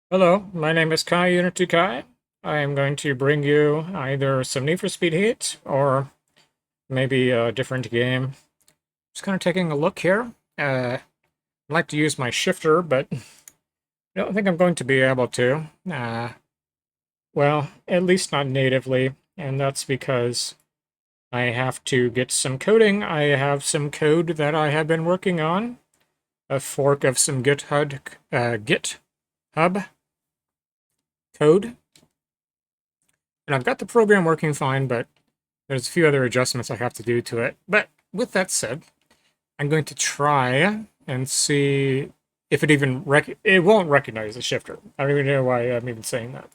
Hello, my name is Kai Unity Kai. I am going to bring you either some Need for Speed Heat or maybe a different game. Just kind of taking a look here. I'd like to use my shifter, but I don't think I'm going to be able to. Well, at least not natively, and that's because I have to get some coding. I have some code that I have been working on, a fork of some GitHub code. And I've got the program working fine, but there's a few other adjustments I have to do to it. But with that said, I'm going to try and see if it even it won't recognize the shifter. I don't even know why I'm even saying that,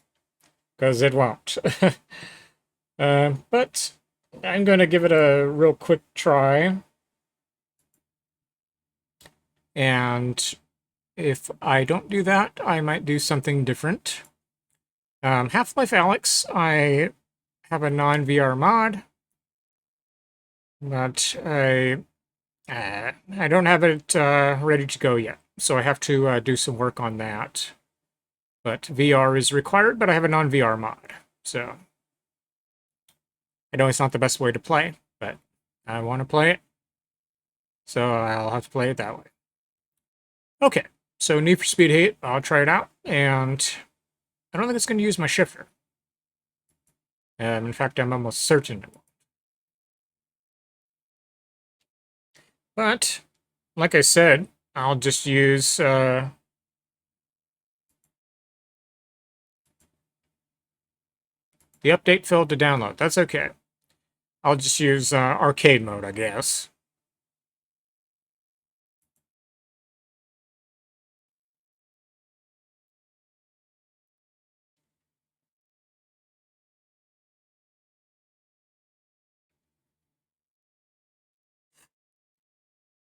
because it won't. But I'm going to give it a real quick try. And if I don't do that, I might do something different. Half-Life Alyx, I have a non-VR mod, but I don't have it ready to go yet, so I have to do some work on that. But VR is required, but I have a non-VR mod, so I know it's not the best way to play, but I want to play it, so I'll have to play it that way. Okay, so Need for Speed Heat, I'll try it out, and I don't think it's going to use my shifter. In fact, I'm almost certain it won't. But, like I said, I'll just use the update field to download. That's okay. I'll just use arcade mode, I guess.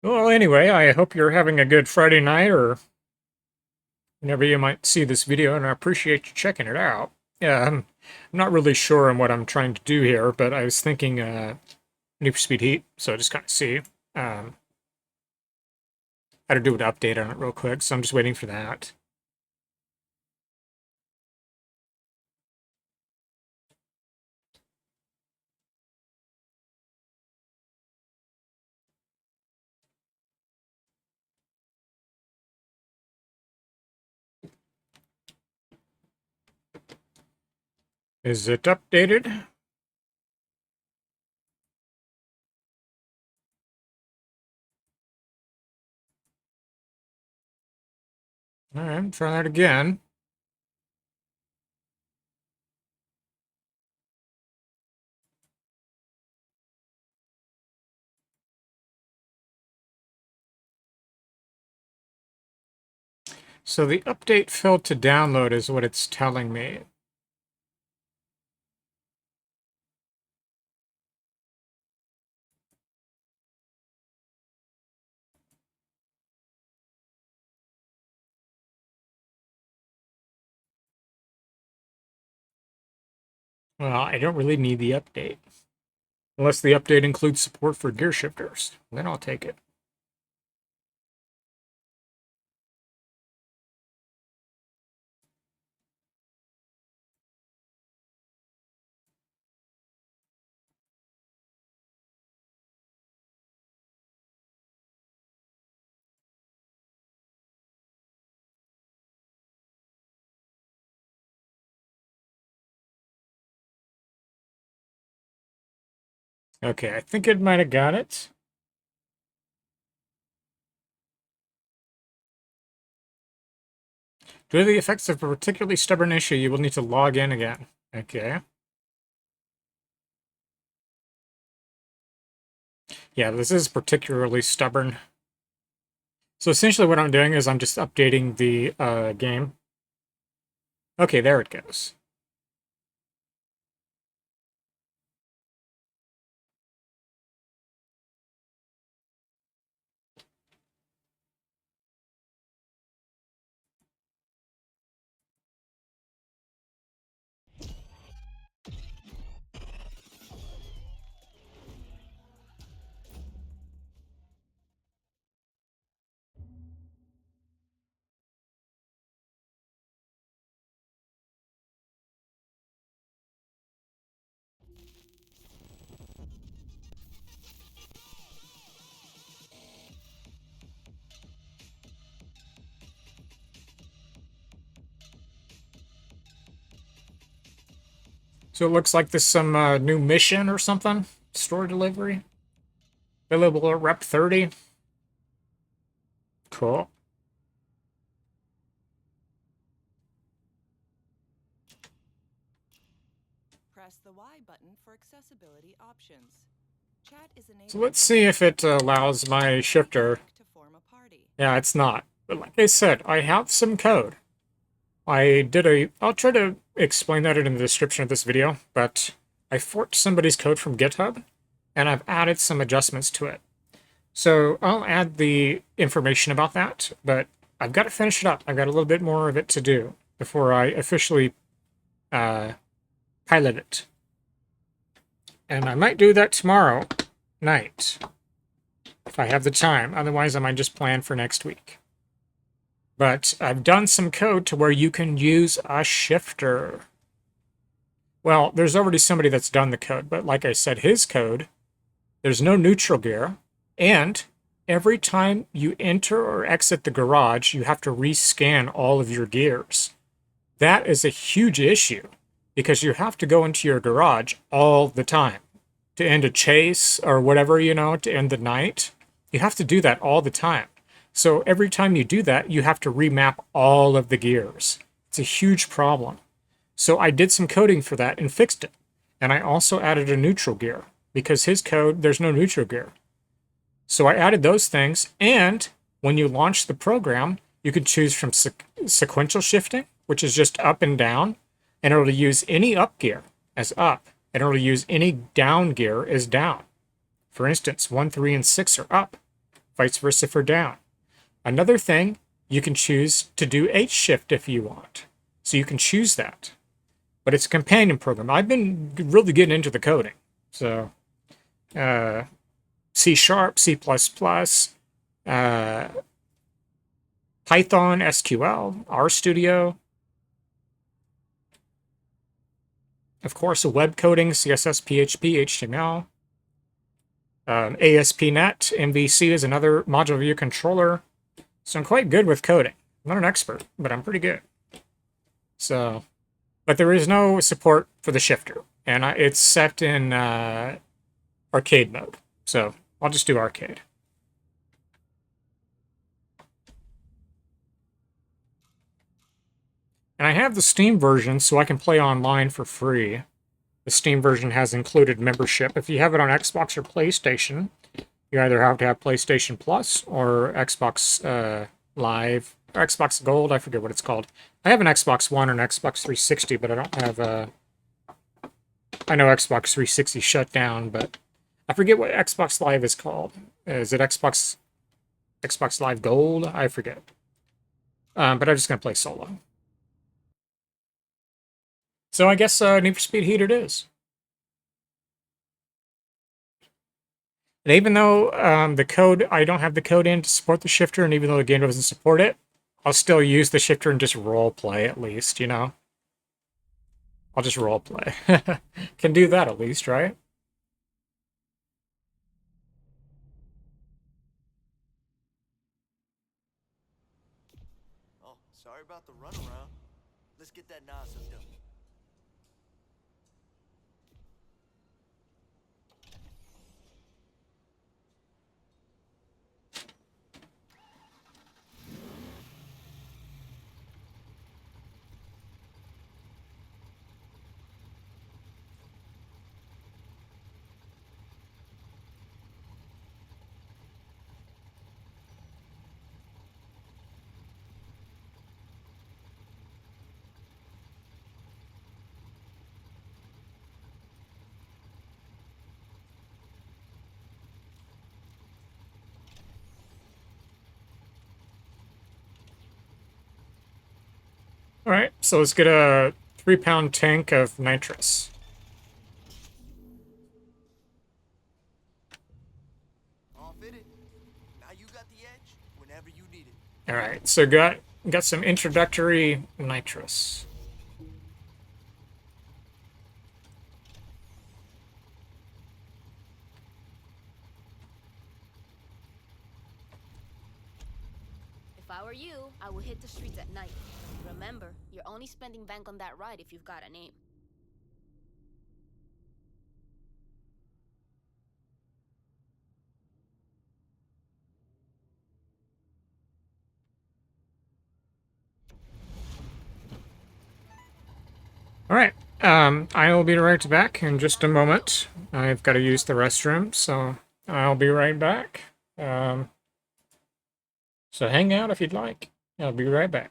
Well, anyway, I hope you're having a good Friday night or whenever you might see this video, and I appreciate you checking it out. Yeah, I'm not really sure on what I'm trying to do here, but I was thinking Need for Speed Heat, so just kind of see how to do an update on it real quick, so I'm just waiting for that. Is it updated? All right, try that again. So the update field to download is what it's telling me. Well, I don't really need the update. Unless the update includes support for gear shifters. Then I'll take it. Okay, I think it might have got it. Due to the effects of a particularly stubborn issue, you will need to log in again. Okay. Yeah, this is particularly stubborn. So essentially what I'm doing is I'm just updating the game. Okay, there it goes. So it looks like there's some new mission or something. Store delivery. Available at Rep 30. Cool. Press the Y button for accessibility options. Chat is enabled. So let's see if it allows my shifter. To form a party. Yeah, it's not. But like I said, I have some code. I'll try to explain that in the description of this video, but I forked somebody's code from GitHub, and I've added some adjustments to it. So I'll add the information about that, but I've got to finish it up. I've got a little bit more of it to do before I officially pilot it. And I might do that tomorrow night, if I have the time. Otherwise, I might just plan for next week. But I've done some code to where you can use a shifter. Well, there's already somebody that's done the code, but like I said, his code, there's no neutral gear, and every time you enter or exit the garage, you have to rescan all of your gears. That is a huge issue, because you have to go into your garage all the time. To end a chase or whatever, you know, to end the night, you have to do that all the time. So every time you do that, you have to remap all of the gears. It's a huge problem. So I did some coding for that and fixed it. And I also added a neutral gear, because his code, there's no neutral gear. So I added those things, and when you launch the program, you can choose from sequential shifting, which is just up and down, and it'll use any up gear as up, and it'll use any down gear as down. For instance, 1, 3, and 6 are up, vice versa for down. Another thing, you can choose to do H-shift if you want. So you can choose that. But it's a companion program. I've been really getting into the coding. So, C#, C++, Python, SQL, RStudio. Of course, web coding, CSS, PHP, HTML. ASP.NET, MVC is another module view controller. So I'm quite good with coding. I'm not an expert, but I'm pretty good. So, but there is no support for the shifter, and it's set in arcade mode. So I'll just do arcade. And I have the Steam version, so I can play online for free. The Steam version has included membership. If you have it on Xbox or PlayStation, you either have to have PlayStation Plus or Xbox Live, or Xbox Gold, I forget what it's called. I have an Xbox One and an Xbox 360, but I don't have I know Xbox 360 shut down, but I forget what Xbox Live is called. Is it Xbox Live Gold? I forget. But I'm just going to play solo. So I guess Need for Speed Heat it is. And even though the code, I don't have the code in to support the shifter, and even though the game doesn't support it, I'll still use the shifter and just role play at least, you know? I'll just role play. Can do that at least, right? Oh, sorry about the runaround. Let's get that nonsense done. Alright, so let's get a 3-pound tank of nitrous. All fitted. Now you got the edge whenever you need it. Alright, so got some introductory nitrous. If I were you, I would hit the streets at night. Remember, you're only spending bank on that ride if you've got a name. All right. I will be right back in just a moment. I've got to use the restroom, so I'll be right back. So hang out if you'd like. I'll be right back.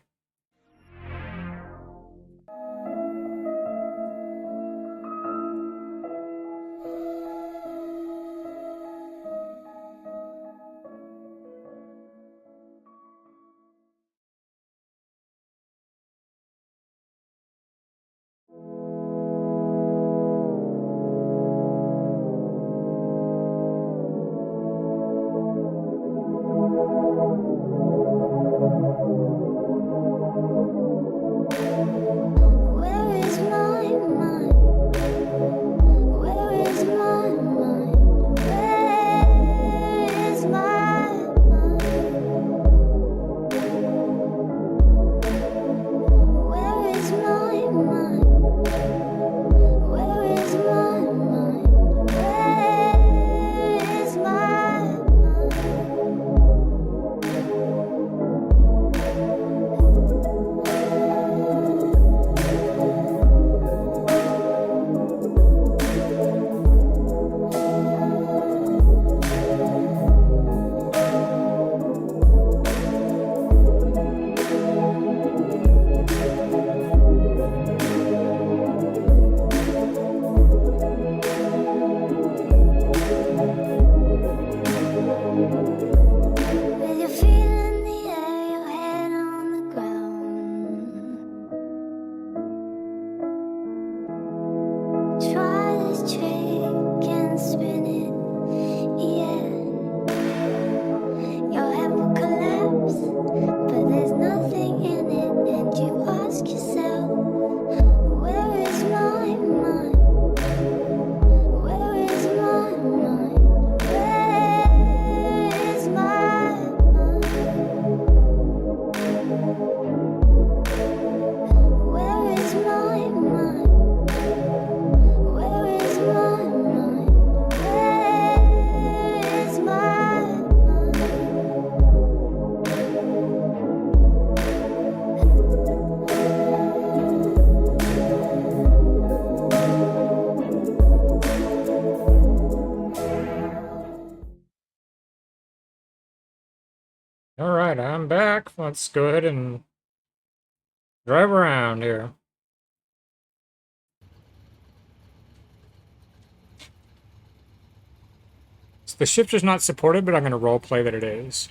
All right, I'm back. Let's go ahead and drive around here. So the shifter's not supported, but I'm going to roleplay that it is.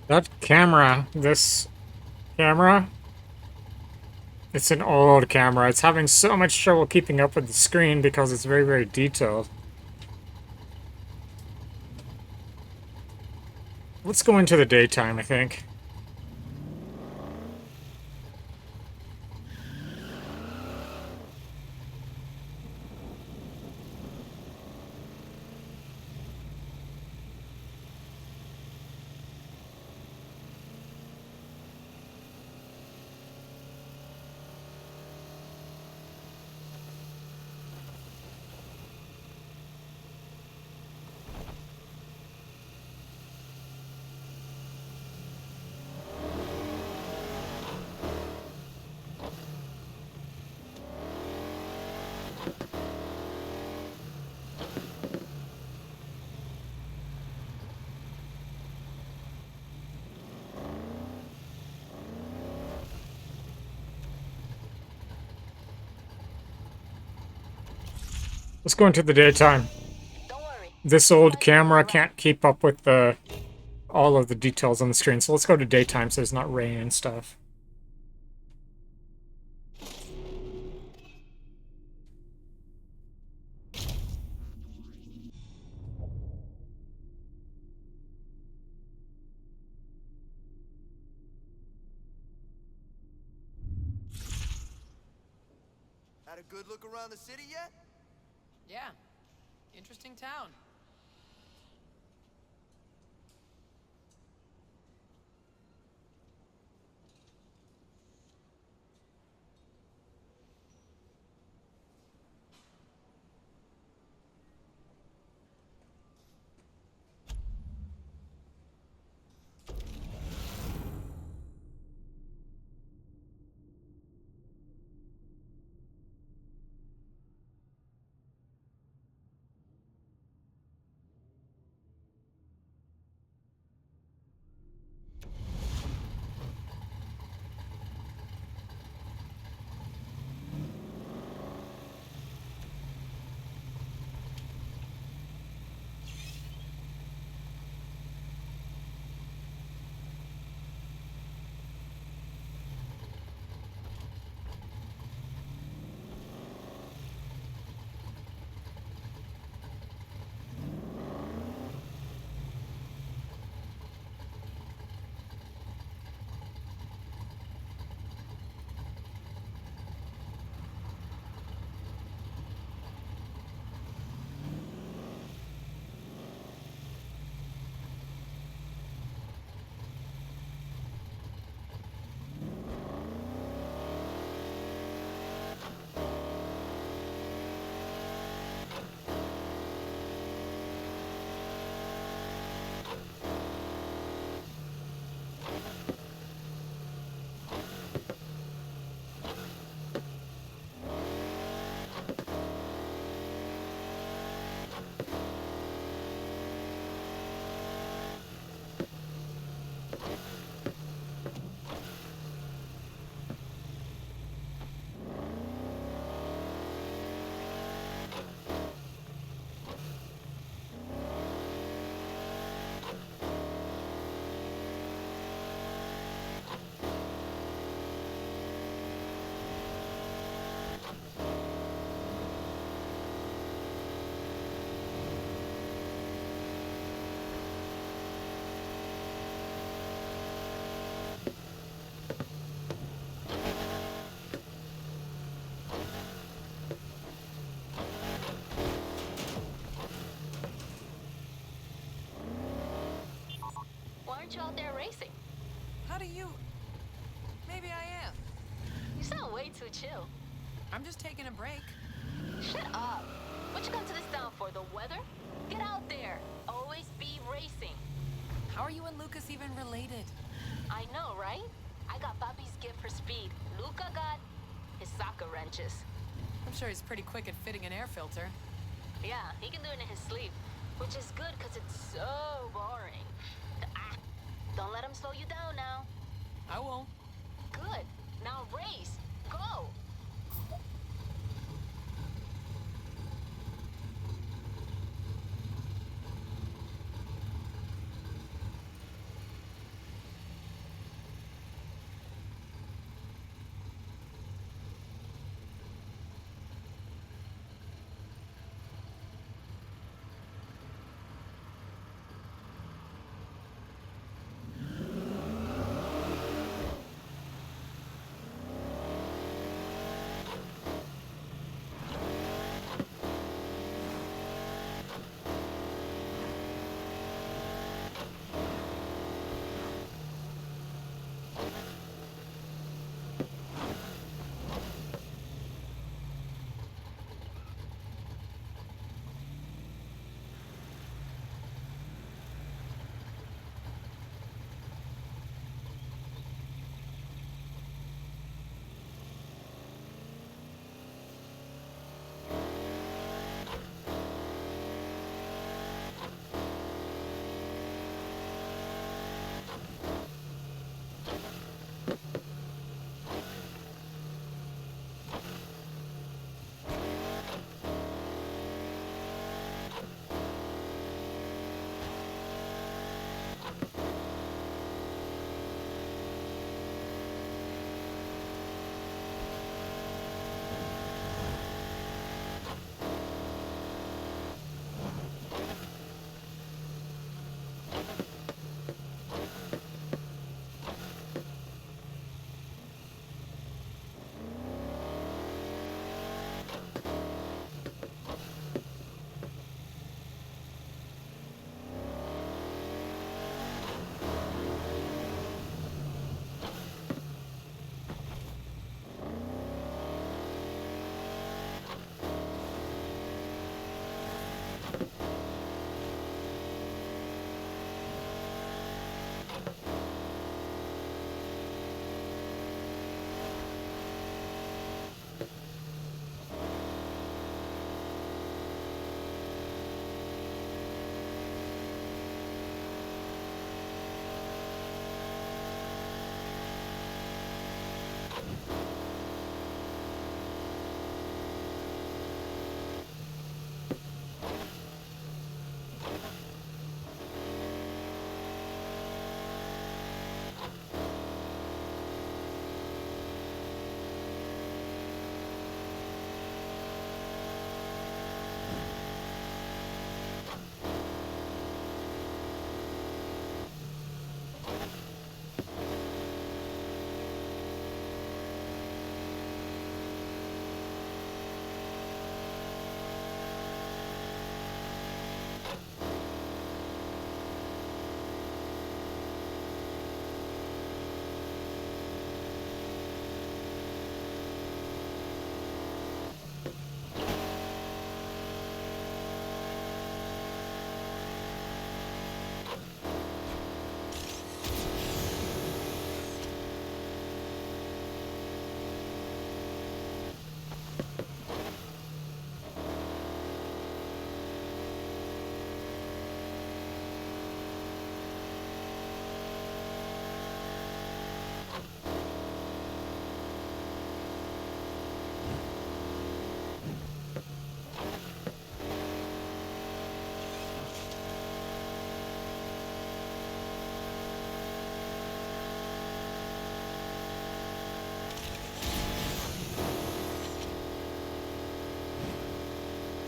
That camera, this camera, it's an old camera. It's having so much trouble keeping up with the screen because it's very, very detailed. Let's go into the daytime, I think. Let's go into the daytime. Don't worry. This old camera can't keep up with all of the details on the screen, so let's go to daytime so there's not rain and stuff. Had a good look around the city yet? Yeah. Interesting town. Aren't you out there racing? How do you... Maybe I am. You sound way too chill. I'm just taking a break. Shut up. What you come to this town for, the weather? Get out there. Always be racing. How are you and Lucas even related? I know, right? I got Papi's gift for speed. Luca got his soccer wrenches. I'm sure he's pretty quick at fitting an air filter. Yeah, he can do it in his sleep. Which is good, because it's so boring. Don't let him slow you down now. I won't. Good. Now race. Go.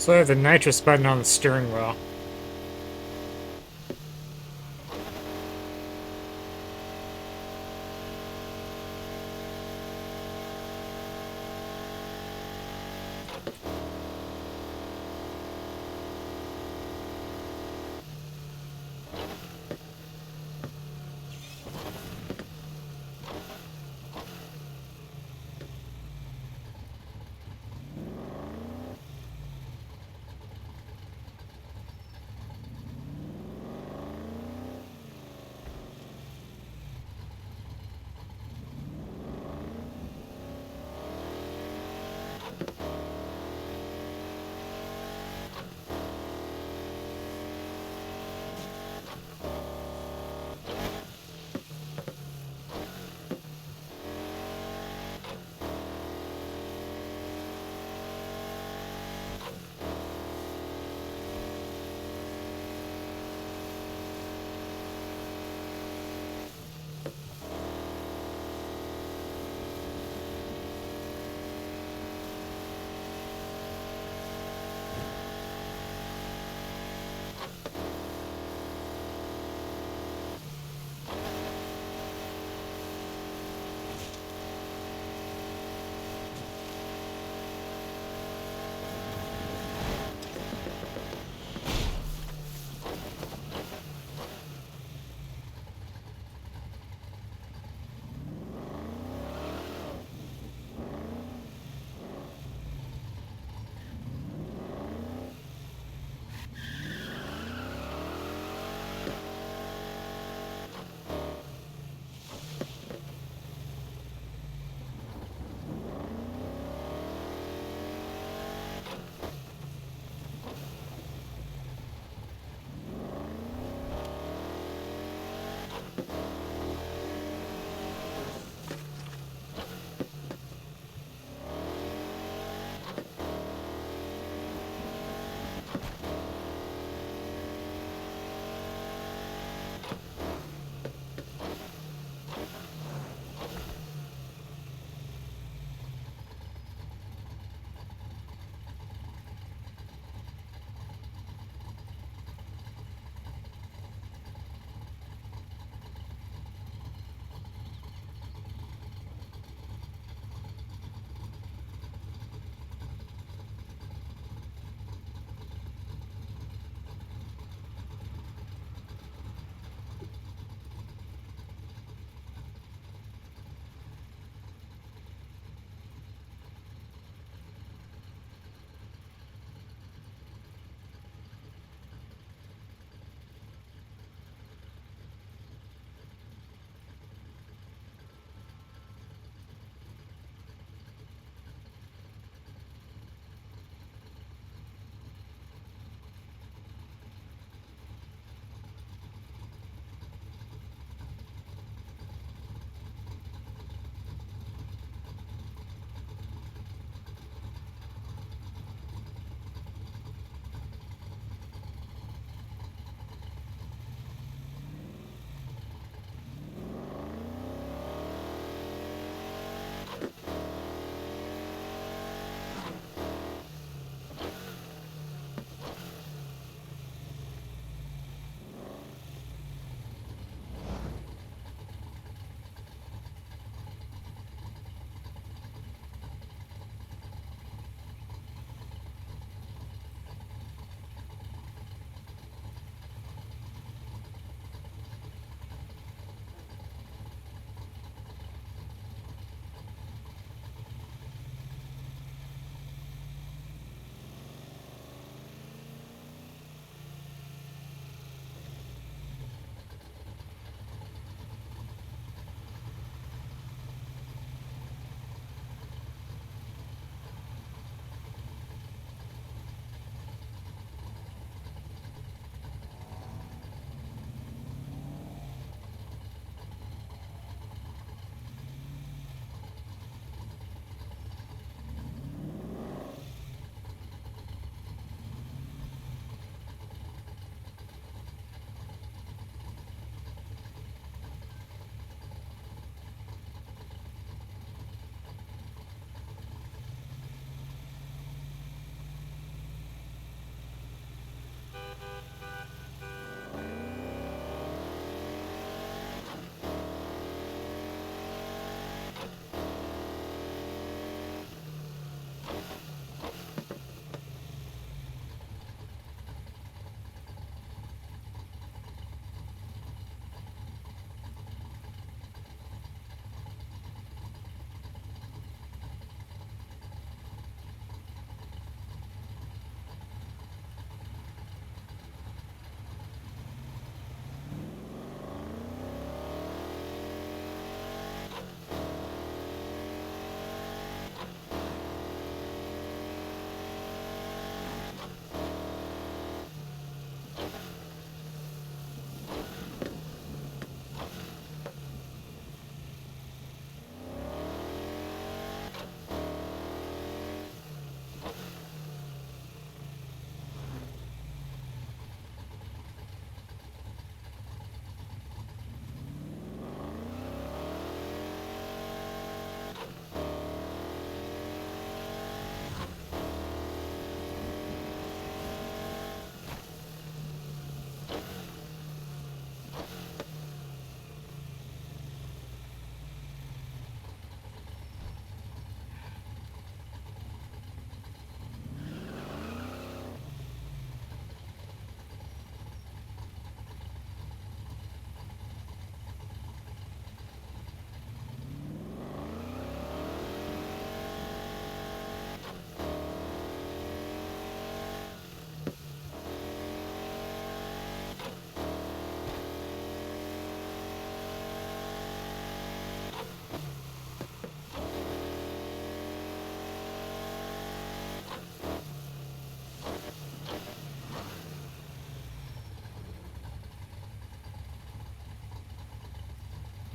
So I have the nitrous button on the steering wheel.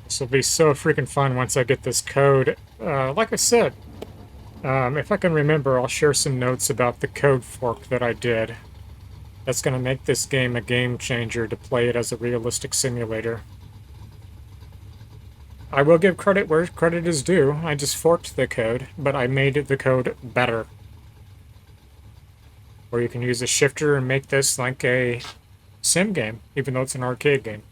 This will be so freaking fun once I get this code. Like I said, if I can remember, I'll share some notes about the code fork that I did. That's going to make this game a game changer to play it as a realistic simulator. I will give credit where credit is due. I just forked the code, but I made the code better. Or you can use a shifter and make this like a sim game, even though it's an arcade game.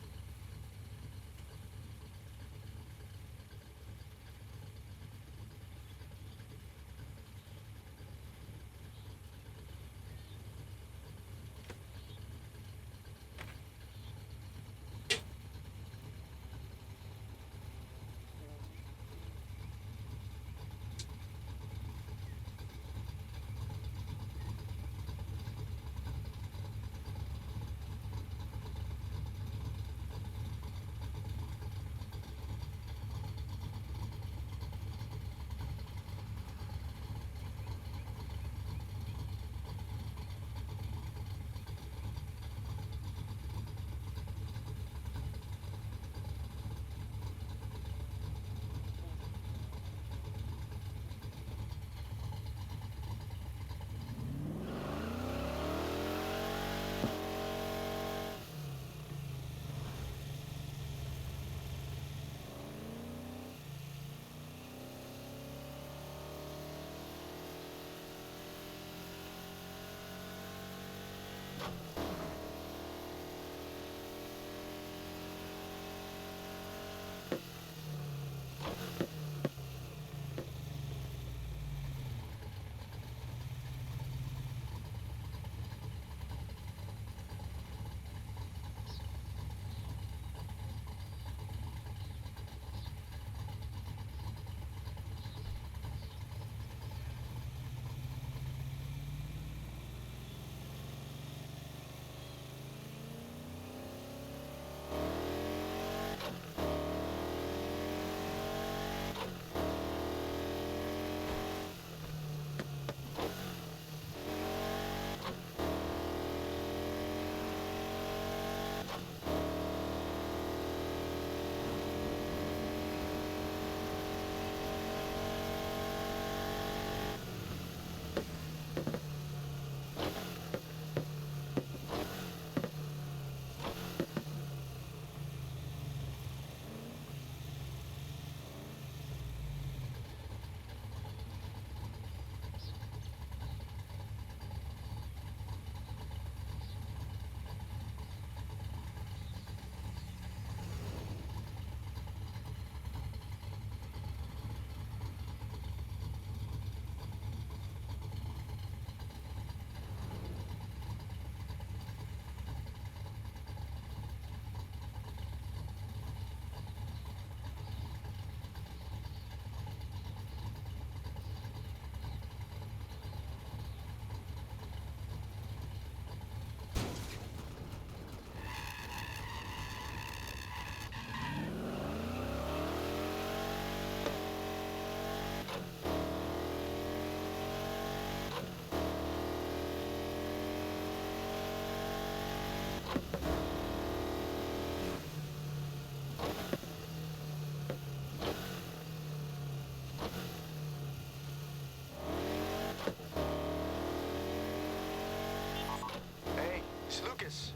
Lucas,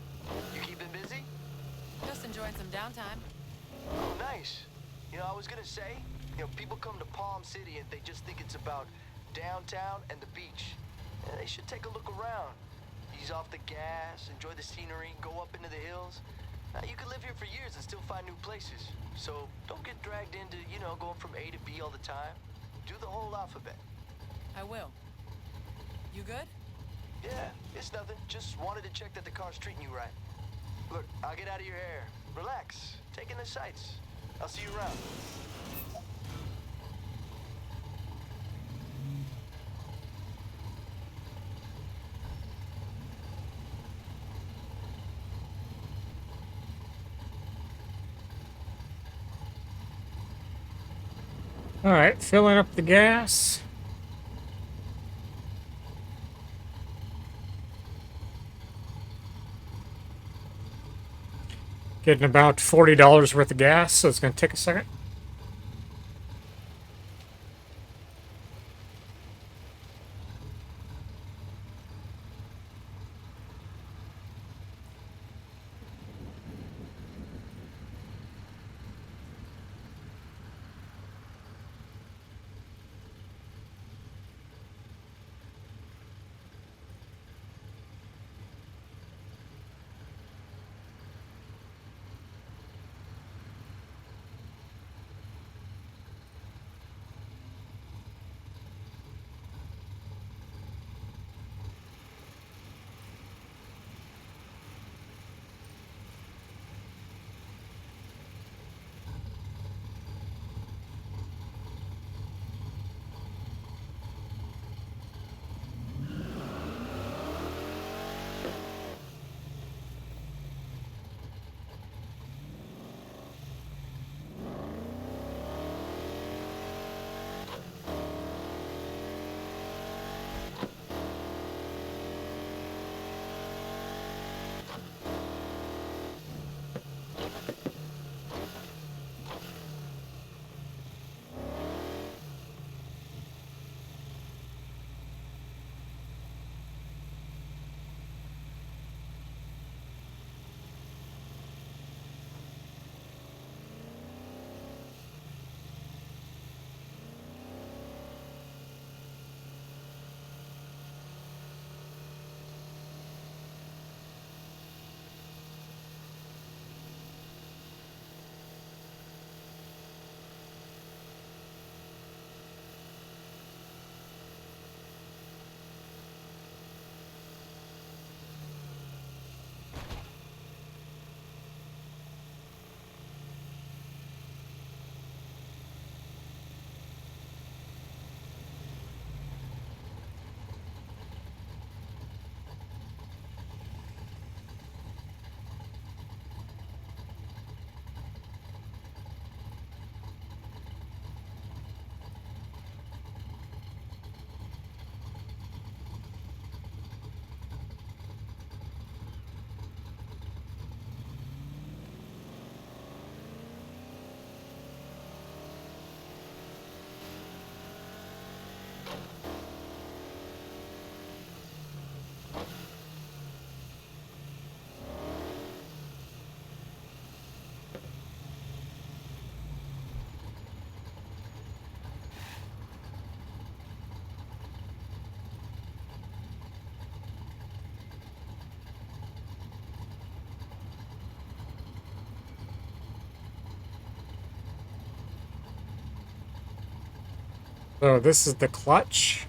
you keeping busy? Just enjoying some downtime. Oh, nice. You know, I was gonna say, people come to Palm City and they just think it's about downtown and the beach. They should take a look around. Ease off the gas, enjoy the scenery, go up into the hills. You could live here for years and still find new places. So don't get dragged into, going from A to B all the time. Do the whole alphabet. I will. You good? Yeah, it's nothing. Just wanted to check that the car's treating you right. Look, I'll get out of your hair. Relax. Take in the sights. I'll see you around. All right, filling up the gas. Getting about $40 worth of gas, so it's going to take a second. So this is the clutch.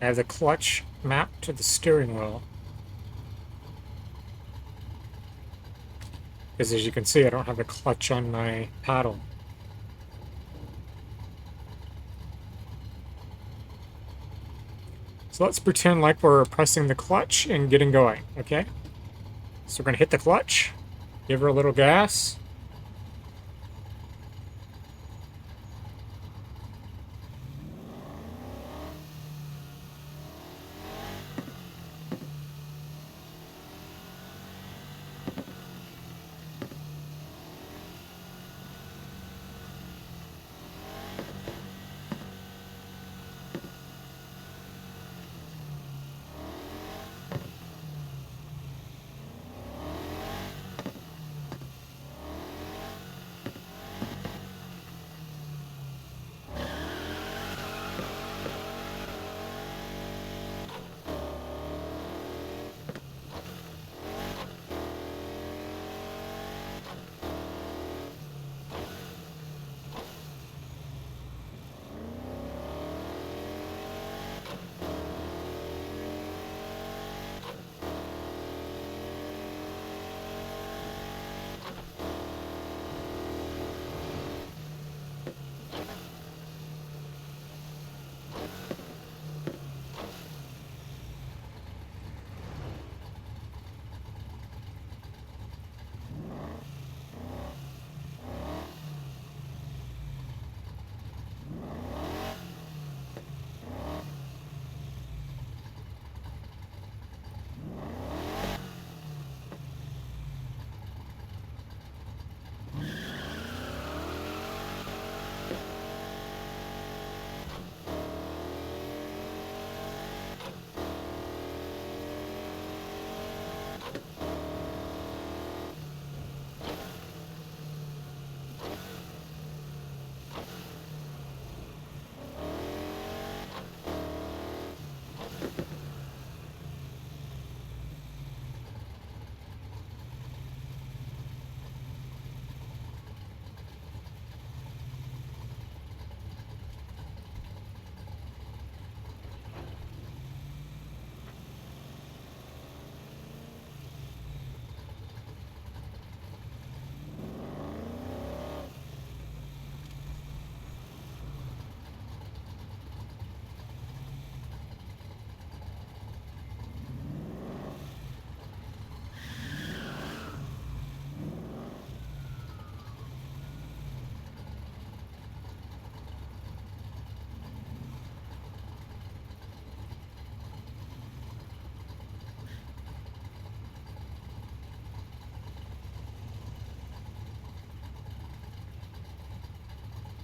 I have the clutch mapped to the steering wheel. Because as you can see, I don't have the clutch on my paddle. So let's pretend like we're pressing the clutch and getting going, okay? So we're going to hit the clutch, give her a little gas.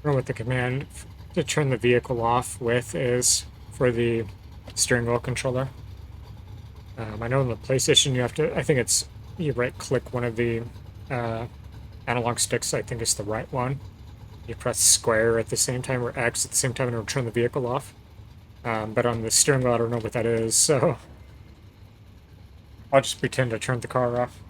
don't know what the command to turn the vehicle off with is for the steering wheel controller. I know in the PlayStation you have to, I think it's, you right-click one of the analog sticks, I think it's the right one. You press square at the same time, or X at the same time, and it'll turn the vehicle off. But on the steering wheel, I don't know what that is, so I'll just pretend to turn the car off.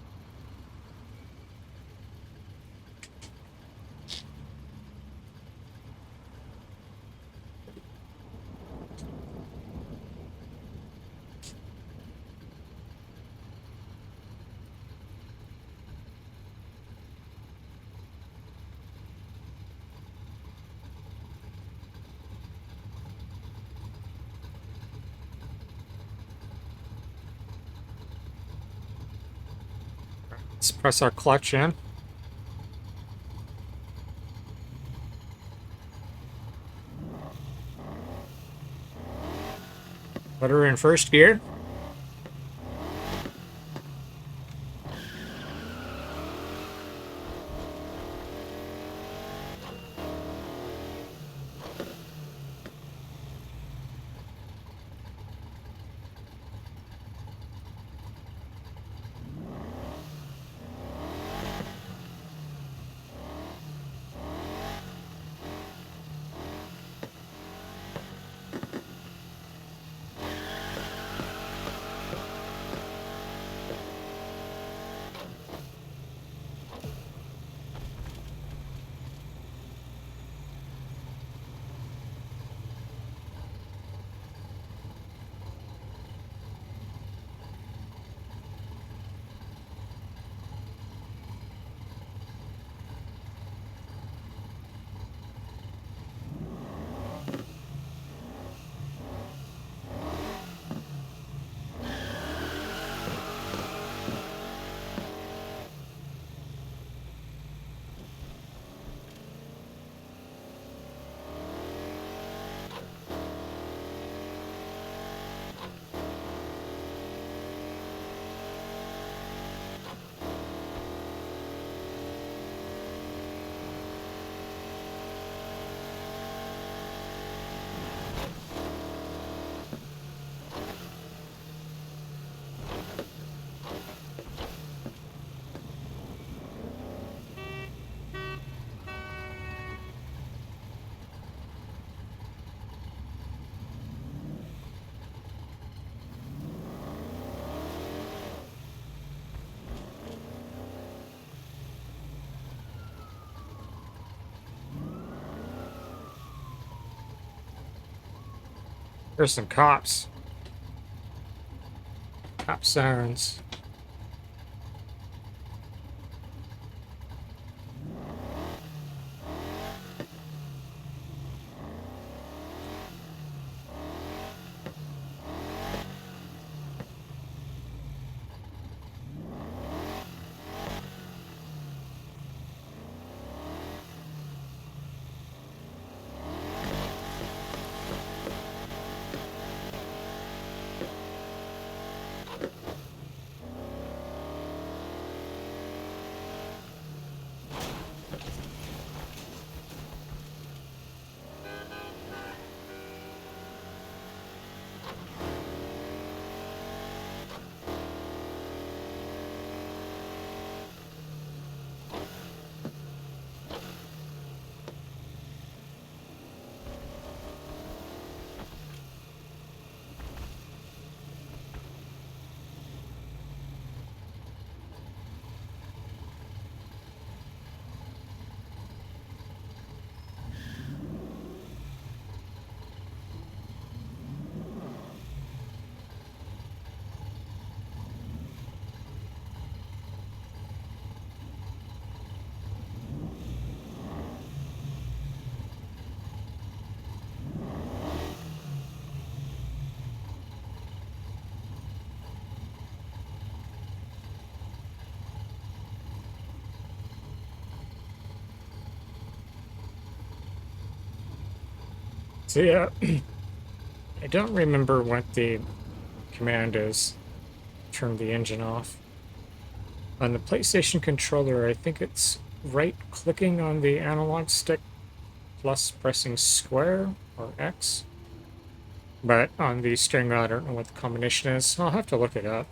Let's press our clutch in. Put her in first gear. There's some cops. Cop sirens. So yeah, I don't remember what the command is. Turn the engine off. On the PlayStation controller, I think it's right-clicking on the analog stick plus pressing square or X. But on the steering wheel, I don't know what the combination is. I'll have to look it up.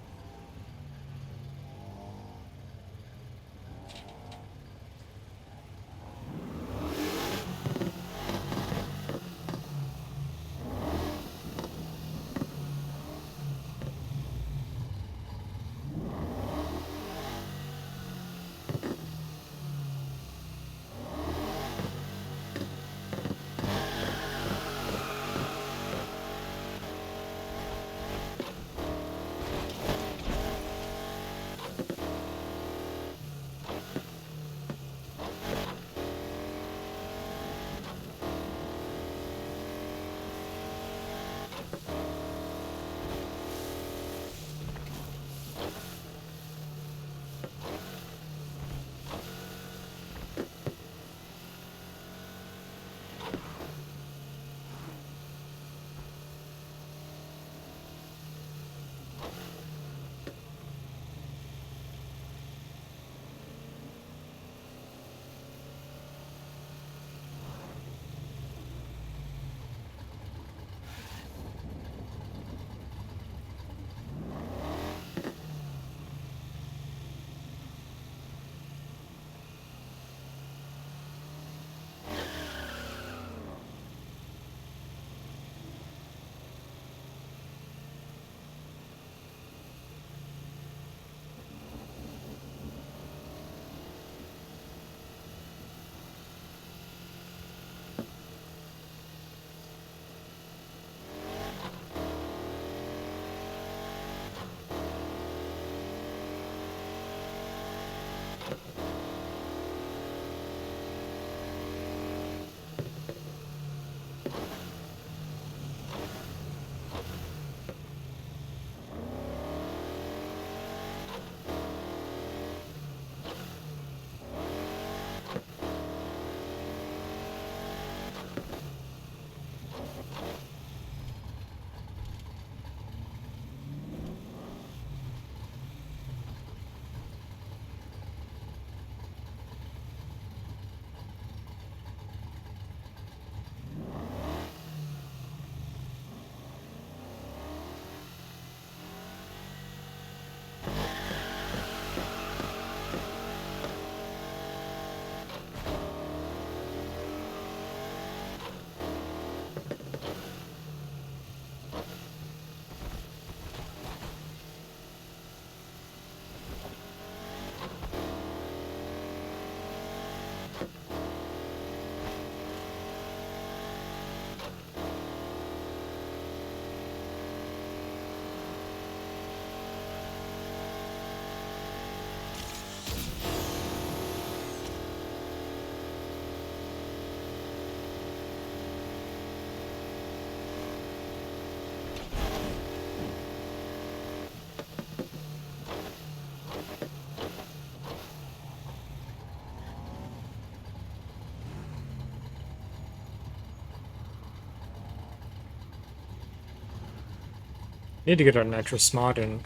Need to get a nitrous mod in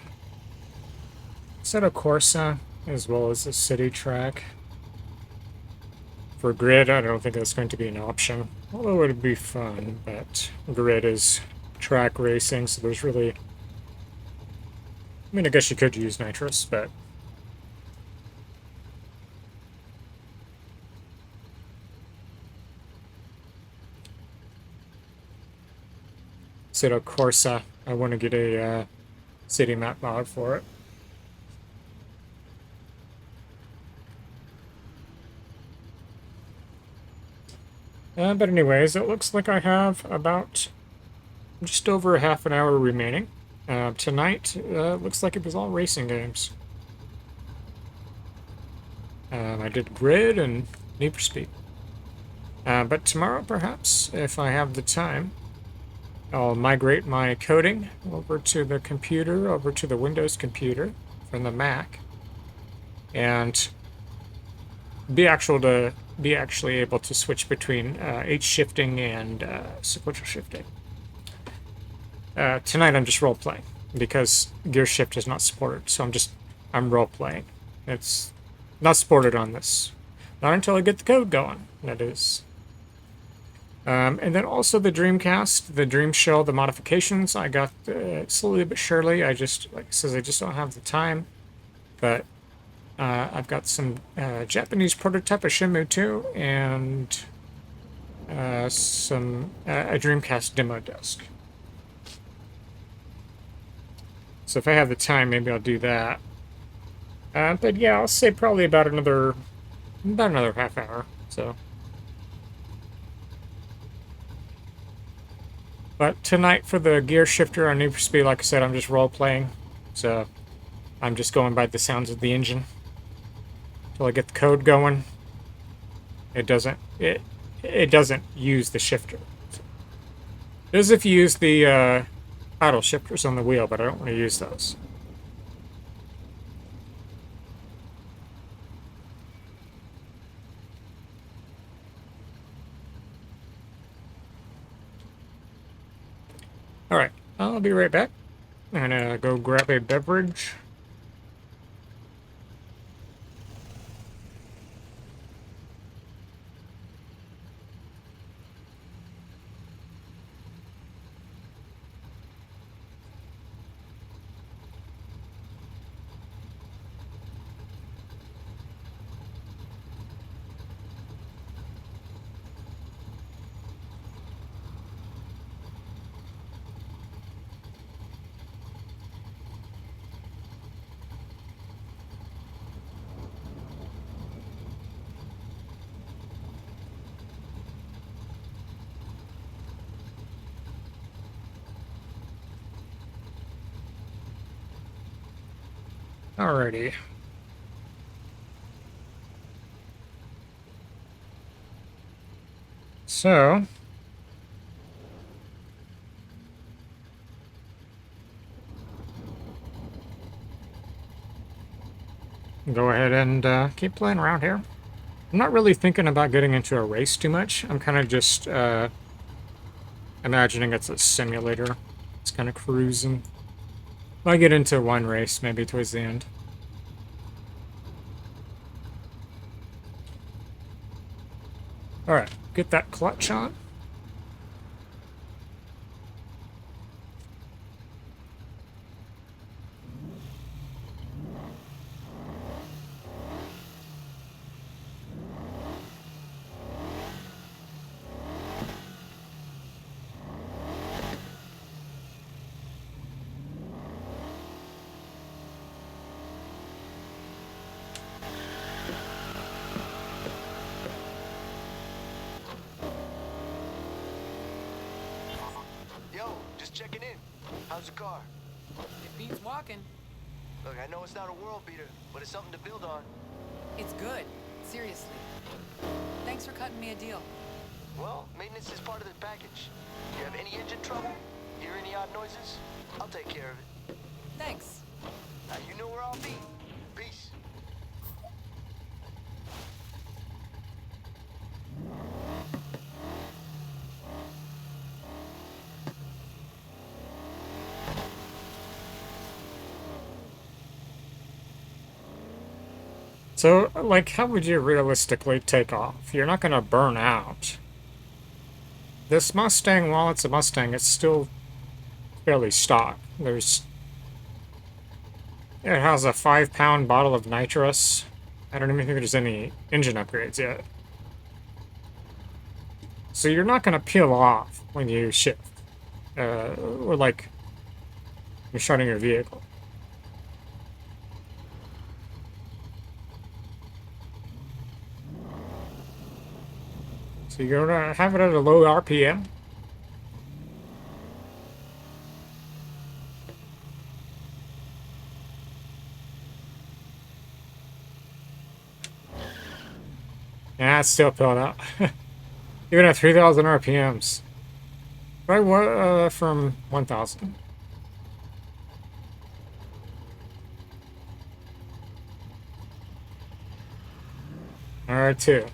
Assetto Corsa, as well as a city track. For grid, I don't think that's going to be an option. Although it would be fun, but grid is track racing, so there's really... I mean, I guess you could use nitrous, but... Assetto Corsa, I want to get a city map mod for it. But anyways, it looks like I have about just over half an hour remaining. Tonight, looks like it was all racing games. I did Grid and Need for Speed. But tomorrow, perhaps, if I have the time, I'll migrate my coding over to the computer, over to the Windows computer from the Mac, and be actually able to switch between H shifting and sequential shifting. Tonight I'm just role playing because gear shift is not supported, so I'm role playing. It's not supported on this. Not until I get the code going, that is. And then also the Dreamcast, the Dream Shell, the modifications. I got slowly but surely. I just, like it says, I just don't have the time. But I've got some Japanese prototype of Shenmue 2 and some a Dreamcast demo disc. So if I have the time, maybe I'll do that. But yeah, I'll say probably about another half hour. So. But tonight for the gear shifter on Need for Speed, like I said, I'm just role-playing. So I'm just going by the sounds of the engine. Until I get the code going. It doesn't use the shifter. It does if you use the paddle shifters on the wheel, but I don't want to use those. Alright, I'll be right back. I'm gonna go grab a beverage. Alrighty. So, go ahead and keep playing around here. I'm not really thinking about getting into a race too much. I'm kind of just imagining it's a simulator. It's kind of cruising. I'll get into one race maybe towards the end. Alright, get that clutch on. Checking in. How's the car? It beats walking. Look, I know it's not a world beater, but it's something to build on. It's good. Seriously. Thanks for cutting me a deal. Well, maintenance is part of the package. You have any engine trouble? Hear any odd noises? I'll take care of it. Thanks. Now you know where I'll be. Peace. So, like, how would you realistically take off? You're not going to burn out. This Mustang, while it's a Mustang, it's still fairly stock. It has a 5-pound bottle of nitrous. I don't even think there's any engine upgrades yet. So you're not going to peel off when you shift. Or like, you're starting your vehicle. So you're gonna have it at a low RPM. Yeah, it's still peeled out. Even at 3,000 RPMs. Right, from 1,000. Alright, 2.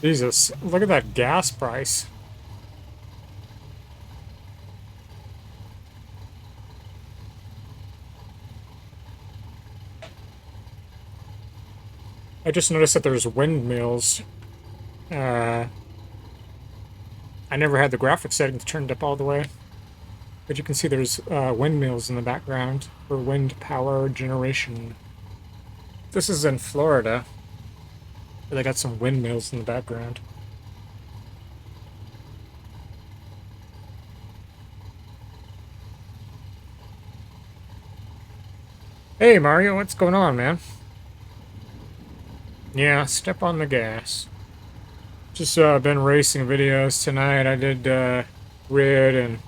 Jesus, look at that gas price. I just noticed that there's windmills. I never had the graphics settings turned up all the way. But you can see there's windmills in the background for wind power generation. This is in Florida. They got some windmills in the background. Hey Mario, what's going on, man? Yeah, step on the gas. Just been racing videos tonight. I did rid, and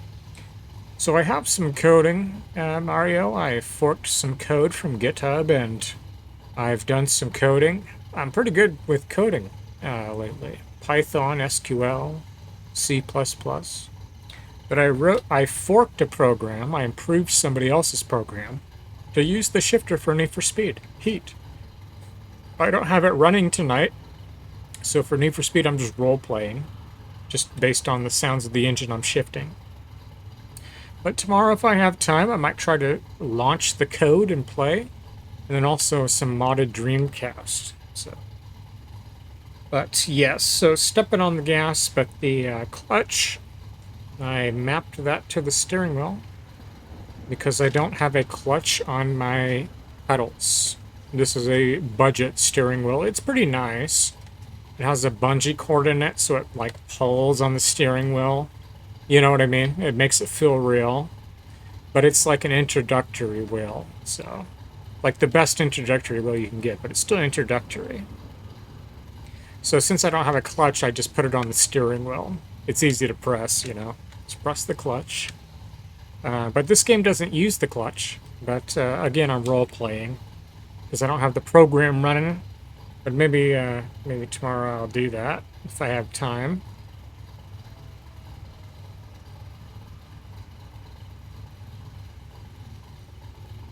so I have some coding, Mario. I forked some code from GitHub, and I've done some coding. I'm pretty good with coding lately. Python, SQL, C++. But I forked a program. I improved somebody else's program to use the shifter for Need for Speed Heat. I don't have it running tonight, so for Need for Speed I'm just role-playing, just based on the sounds of the engine I'm shifting. But tomorrow, if I have time, I might try to launch the code and play, and then also some modded Dreamcast. But yes, so stepping on the gas, but the clutch, I mapped that to the steering wheel because I don't have a clutch on my pedals. This is a budget steering wheel. It's pretty nice. It has a bungee cord in it, so it like pulls on the steering wheel. You know what I mean? It makes it feel real. But it's like an introductory wheel, so like the best introductory wheel you can get, but it's still introductory. So since I don't have a clutch, I just put it on the steering wheel. It's easy to press, you know. Just press the clutch. But this game doesn't use the clutch. But again, I'm role-playing because I don't have the program running. But maybe tomorrow I'll do that if I have time.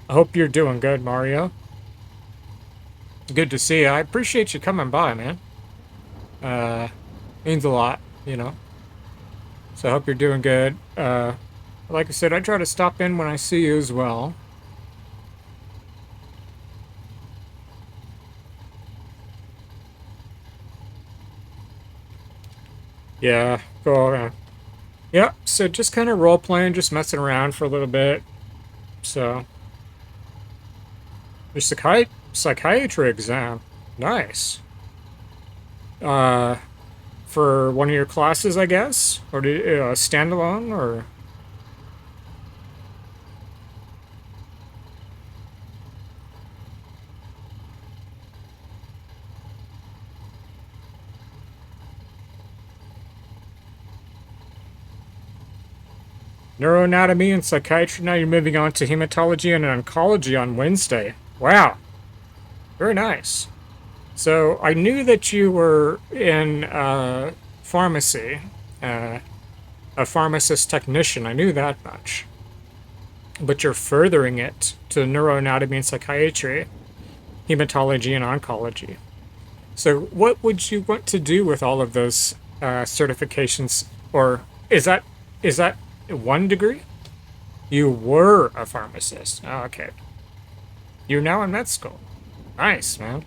I hope you're doing good, Mario. Good to see you. I appreciate you coming by, man. Means a lot, you know. So I hope you're doing good. Like I said, I try to stop in when I see you as well. Yeah, cool. Yeah, so just kind of role-playing, just messing around for a little bit. So, your psychiatry exam. Nice. For one of your classes, I guess? Or standalone, or... Neuroanatomy and psychiatry. Now you're moving on to hematology and oncology on Wednesday. Wow. Very nice. So I knew that you were in pharmacy, a pharmacist technician. I knew that much. But you're furthering it to neuroanatomy and psychiatry, hematology and oncology. So what would you want to do with all of those certifications? Or is that one degree? You were a pharmacist. Oh, okay. You're now in med school. Nice, man.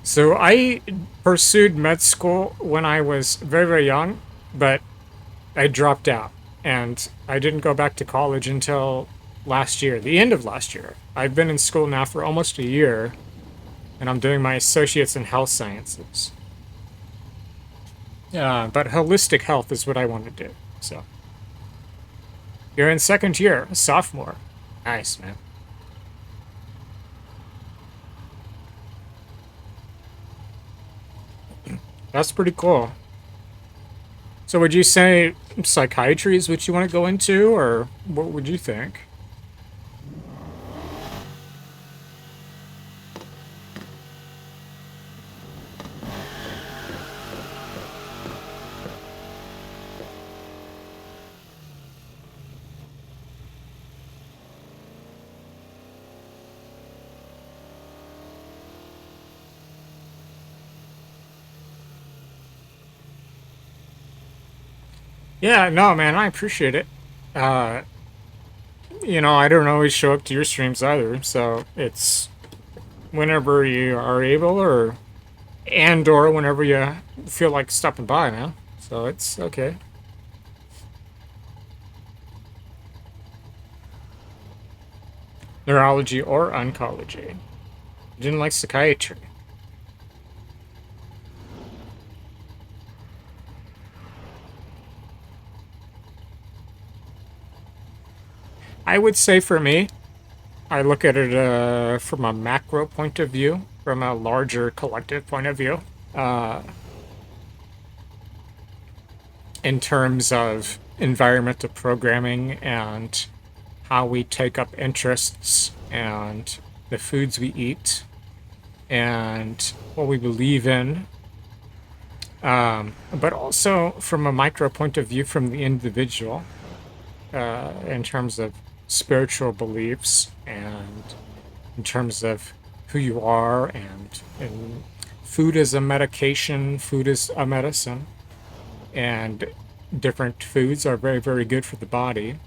So I pursued med school when I was very, very young, but I dropped out. And I didn't go back to college until last year, the end of last year. I've been in school now for almost a year, and I'm doing my associates in health sciences. But holistic health is what I want to do. So you're in second year, sophomore. Nice, man. That's pretty cool. So would you say psychiatry is what you want to go into, or what would you think? Yeah, no, man, I appreciate it. Uh, you know, I don't always show up to your streams either, so it's whenever you are able, or whenever you feel like stopping by, man. So it's okay. Neurology or oncology. Didn't like psychiatry. I would say for me, I look at it from a macro point of view, from a larger collective point of view, in terms of environmental programming and how we take up interests and the foods we eat and what we believe in. But also from a micro point of view from the individual, in terms of spiritual beliefs and in terms of who you are, and food is a medication, food is a medicine, and different foods are very, very good for the body.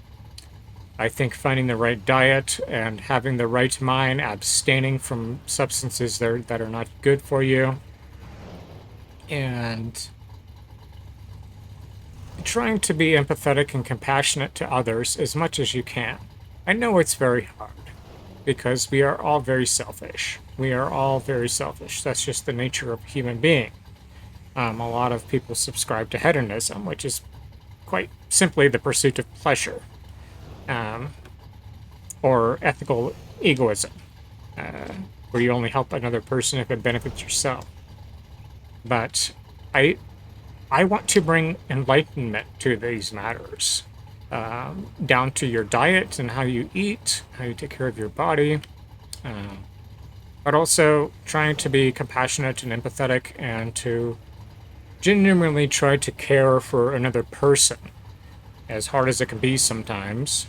I think finding the right diet and having the right mind, abstaining from substances that are not good for you, and trying to be empathetic and compassionate to others as much as you can. I know it's very hard because we are all very selfish. We are all very selfish. That's just the nature of a human being. A lot of people subscribe to hedonism, which is quite simply the pursuit of pleasure, or ethical egoism, where you only help another person if it benefits yourself. But I want to bring enlightenment to these matters, down to your diet and how you eat, how you take care of your body, but also trying to be compassionate and empathetic and to genuinely try to care for another person, as hard as it can be sometimes.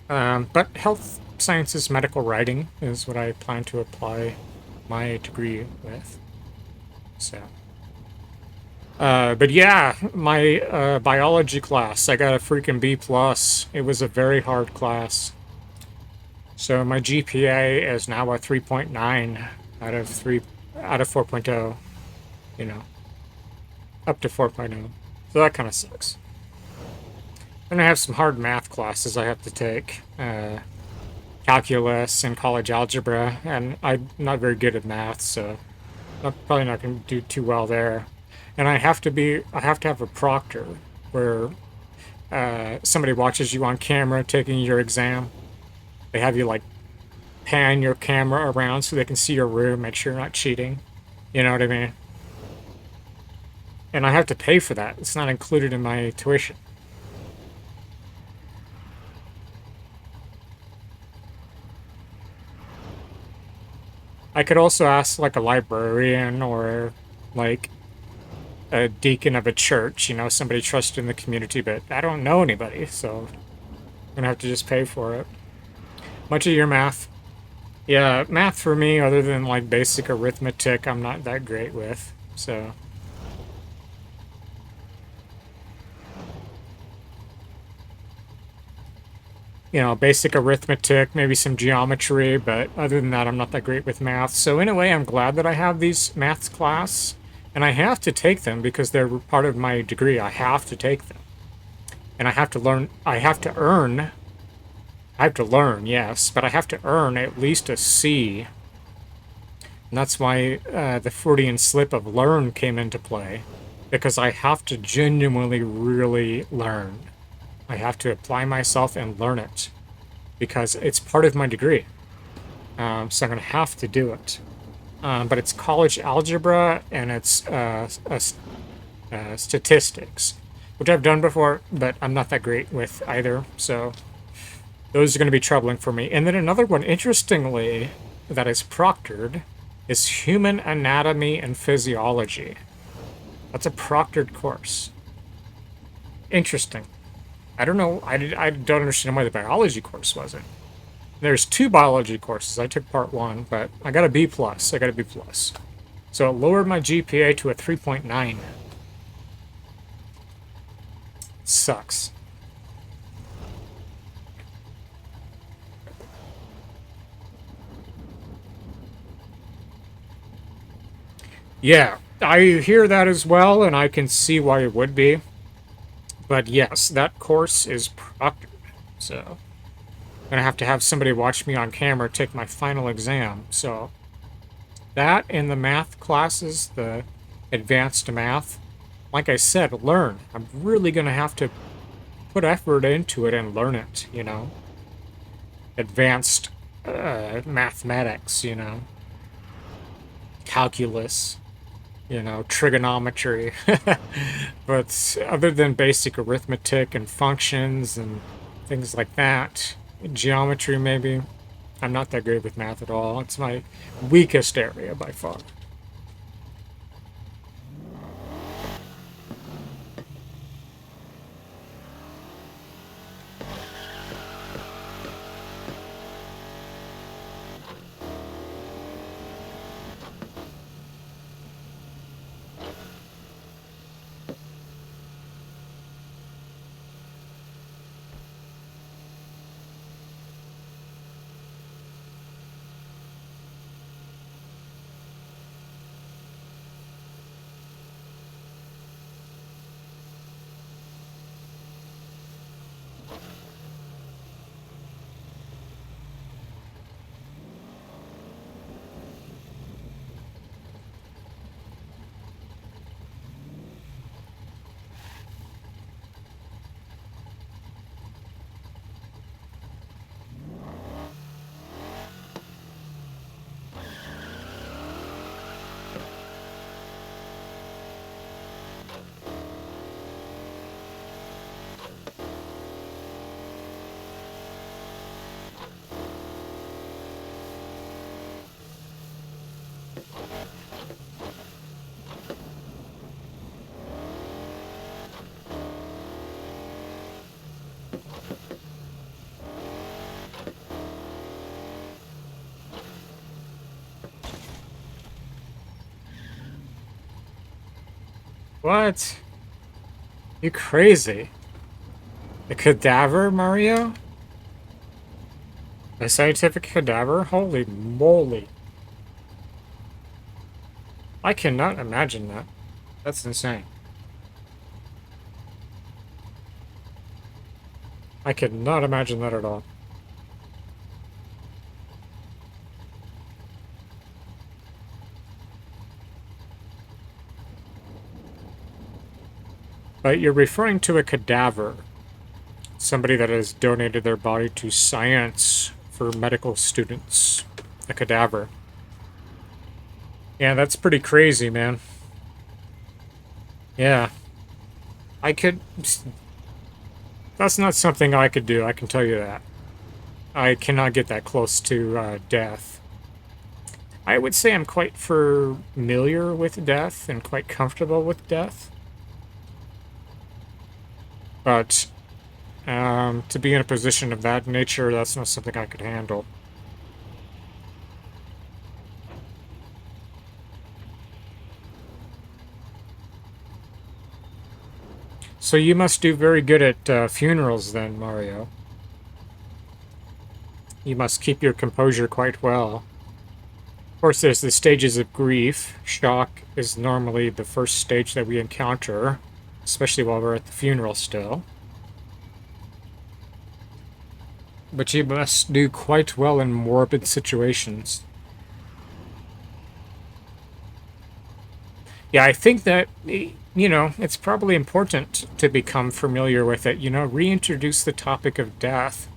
But health sciences medical writing is what I plan to apply my degree with. So. But yeah, my biology class, I got a freaking B+. It was a very hard class. So my GPA is now a 3.9 out of 4.0, you know, up to 4.0. So that kind of sucks. Then I have some hard math classes I have to take. Calculus and college algebra, and I'm not very good at math, so I'm probably not going to do too well there. And I have to have a proctor where somebody watches you on camera taking your exam. They have you like pan your camera around so they can see your room, make sure you're not cheating. You know what I mean? And I have to pay for that. It's not included in my tuition. I could also ask like a librarian or like a deacon of a church, you know, somebody trusted in the community, but I don't know anybody, so I'm gonna have to just pay for it. Much of your math? Yeah, math for me, other than like basic arithmetic, I'm not that great with, so. You know, basic arithmetic, maybe some geometry, but other than that, I'm not that great with math. So in a way, I'm glad that I have these maths class. And I have to take them because they're part of my degree. I have to take them. And I have to learn, yes, but I have to earn at least a C. And that's why the Freudian slip of learn came into play. Because I have to genuinely really learn. I have to apply myself and learn it. Because it's part of my degree. So I'm going to have to do it. But it's college algebra and it's statistics, which I've done before, but I'm not that great with either, so those are going to be troubling for me. And then another one, interestingly, that is proctored, is Human Anatomy and Physiology. That's a proctored course. Interesting. I don't know, I don't understand why the biology course wasn't. There's 2 biology courses. I took part 1, but I got a B+. So it lowered my GPA to a 3.9. Sucks. Yeah, I hear that as well, and I can see why it would be. But yes, that course is proctored, so I'm gonna have to have somebody watch me on camera take my final exam. So that and the math classes, the advanced math, like I said, learn. I'm really gonna have to put effort into it and learn it, you know. Advanced mathematics, you know. Calculus, you know, trigonometry. But other than basic arithmetic and functions and things like that, geometry maybe, I'm not that great with math at all. It's my weakest area by far. What? You crazy? A cadaver, Mario? A scientific cadaver? Holy moly. I cannot imagine that. That's insane. I could not imagine that at all. But you're referring to a cadaver. Somebody that has donated their body to science for medical students. A cadaver. Yeah, that's pretty crazy, man. Yeah. I could... That's not something I could do, I can tell you that. I cannot get that close to death. I would say I'm quite familiar with death and quite comfortable with death. But to be in a position of that nature, that's not something I could handle. So you must do very good at funerals then, Mario. You must keep your composure quite well. Of course, there's the stages of grief. Shock is normally the first stage that we encounter, especially while we're at the funeral still. But you must do quite well in morbid situations. Yeah, I think that, you know, it's probably important to become familiar with it. You know, reintroduce the topic of death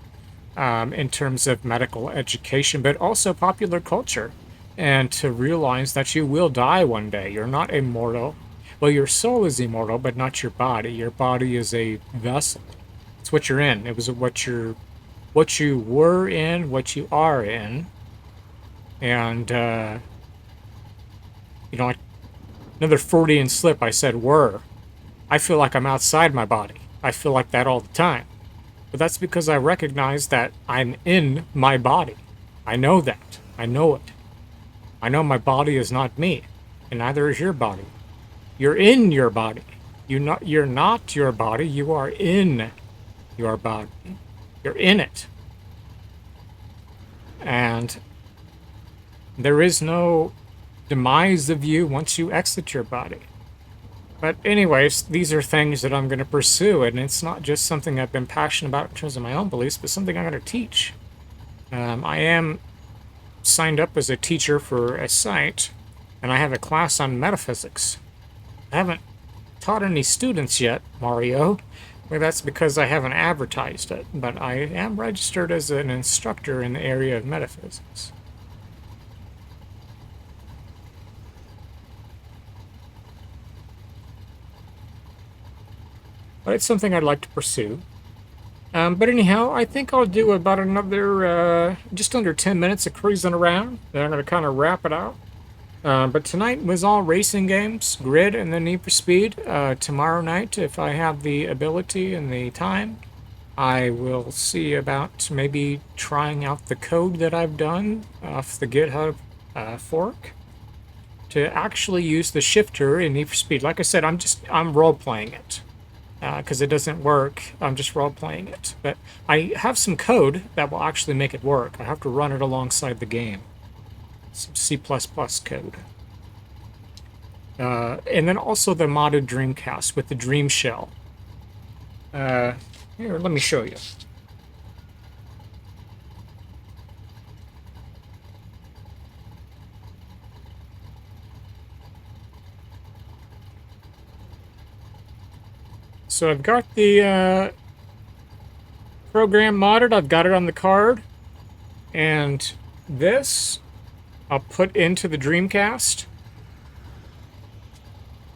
in terms of medical education, but also popular culture. And to realize that you will die one day. You're not immortal. Well, your soul is immortal, but not your body. Your body is a vessel. It's what you're in. It was what you were in, what you are in. And, you know, another Freudian slip, I said were. I feel like I'm outside my body. I feel like that all the time. But that's because I recognize that I'm in my body. I know that. I know it. I know my body is not me, and neither is your body. You're in your body. You're not your body, you are in your body. You're in it. And there is no demise of you once you exit your body. But anyways, these are things that I'm going to pursue, and it's not just something I've been passionate about in terms of my own beliefs, but something I'm going to teach. I am signed up as a teacher for a site, and I have a class on metaphysics. I haven't taught any students yet, Mario. Well, that's because I haven't advertised it, but I am registered as an instructor in the area of metaphysics. But it's something I'd like to pursue. But anyhow, I think I'll do about another, just under 10 minutes of cruising around. Then I'm going to kind of wrap it out. But tonight was all racing games, Grid and the Need for Speed. Tomorrow night, if I have the ability and the time, I will see about maybe trying out the code that I've done off the GitHub fork to actually use the shifter in Need for Speed. Like I said, I'm role-playing it. Because it doesn't work, I'm just role-playing it. But I have some code that will actually make it work. I have to run it alongside the game. Some C++ code. And then also the modded Dreamcast with the Dream Shell. Here, let me show you. So I've got the program modded, I've got it on the card, and this I'll put into the Dreamcast,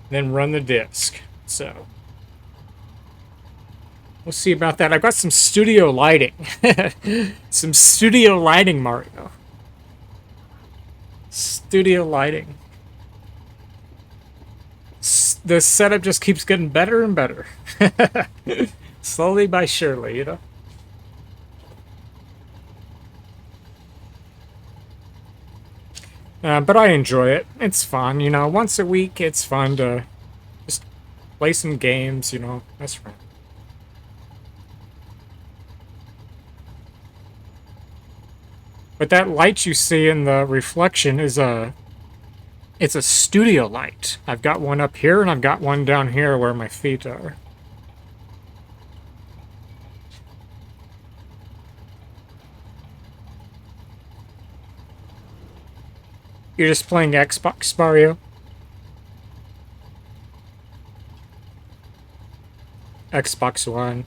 then run the disk. So we'll see about that. I've got some studio lighting. Some studio lighting, Mario. Studio lighting. The setup just keeps getting better and better. Slowly by surely, you know? But I enjoy it. It's fun, you know? Once a week, it's fun to just play some games, you know? That's right. But that light you see in the reflection is it's a studio light. I've got one up here, and I've got one down here where my feet are. You're just playing Xbox, Mario? Xbox One.